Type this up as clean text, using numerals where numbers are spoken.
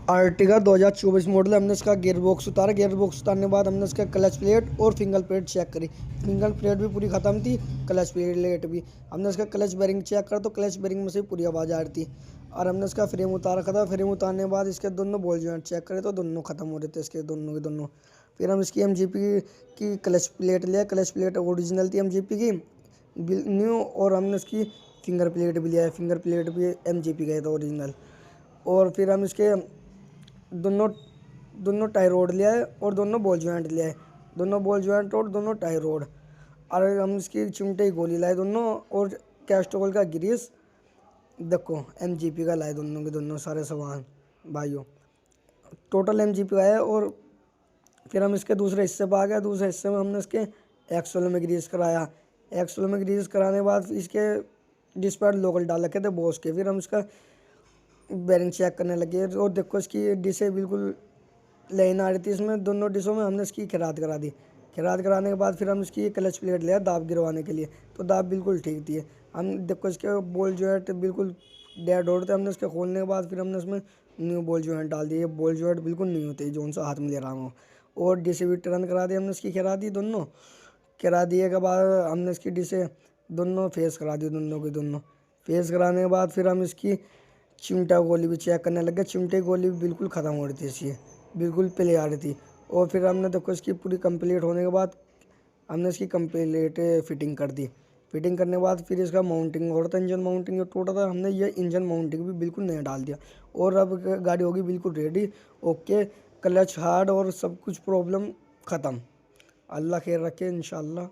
Ertiga 2024 model है। हमने इसका गियर बॉक्स उतारा, गियर बॉक्स उतारने के बाद हमने इसका क्लच प्लेट और फिंगर प्लेट चेक करी। फिंगर प्लेट भी पूरी ख़त्म थी, क्लच प्लेट भी। हमने इसका क्लच बेरिंग चेक करा तो क्लच बेरिंग में से पूरी आवाज़ आ रही थी। और हमने इसका फ्रेम उतार रखा था, फ्रेम उतारने के बाद इसके दोनों बॉल जॉइंट चेक करे तो दोनों ख़त्म हो रहे थे इसके दोनों के दोनों। फिर हम इसकी MGP की क्लच प्लेट लिया, क्लच प्लेट ओरिजिनल थी MGP की न्यू। और हमने इसकी फिंगर प्लेट भी लिया है, फिंगर प्लेट भी MGP का है तो ओरिजिनल। और फिर हम इसके दोनों दोनों टाई रोड लिया है और दोनों बॉल जॉइंट लिया है, दोनों बॉल जॉइंट और दोनों टाई रोड। और हम इसकी चिमटे की गोली लाए दोनों, और कैस्ट्रोल का ग्रीस देखो MGP का लाए दोनों के दोनों सारे सामान भाइयों। टोटल MGP का है। और फिर हम इसके दूसरे हिस्से पर आ गए। दूसरे हिस्से में हमने इसके एक्सल में ग्रीस कराया। एक्सल में ग्रीस कराने के बाद इसके डिस्पैड लोकल डाल रखे थे बॉस के। फिर हम इसका बेरिंग चेक करने लगे और देखो इसकी डिशें बिल्कुल लाइन आ रही थी इसमें, दोनों डिशों में हमने इसकी खिरात करा दी। खिरात कराने के बाद फिर हम इसकी क्लच प्लेट लिया दाब गिरवाने के लिए, तो दाब बिल्कुल ठीक थी। हम देखो इसके बॉल जॉइंट बिल्कुल डेड हो रहे थे। हमने इसके खोलने के बाद फिर हमने इसमें न्यू बॉल जॉइंट डाल दिए। बॉल जॉइंट बिल्कुल न्यू थे जो उनसे हाथ में ले रहा हूँ। और डिशे भी टर्न करा दी हमने, इसकी खिरा दी दोनों। करा दिए के बाद हमने इसकी डिशे दोनों फेस करा दी, दोनों की दोनों फेस कराने के बाद फिर हम इसकी चिमटा गोली भी चेक करने लगे। चिमटे गोली भी बिल्कुल ख़त्म हो रही थी इसकी, बिल्कुल प्ले आ रही थी। और फिर हमने देखो इसकी पूरी कंप्लीट होने के बाद हमने इसकी कंप्लीट फिटिंग कर दी। फिटिंग करने के बाद फिर इसका माउंटिंग हो रहा था, इंजन माउंटिंग जो टूटा था हमने ये इंजन माउंटिंग भी बिल्कुल नया डाल दिया। और अब गाड़ी होगी बिल्कुल रेडी, ओके। क्लच हार्ड और सब कुछ प्रॉब्लम ख़त्म। अल्लाह खैर रखे इंशाल्लाह।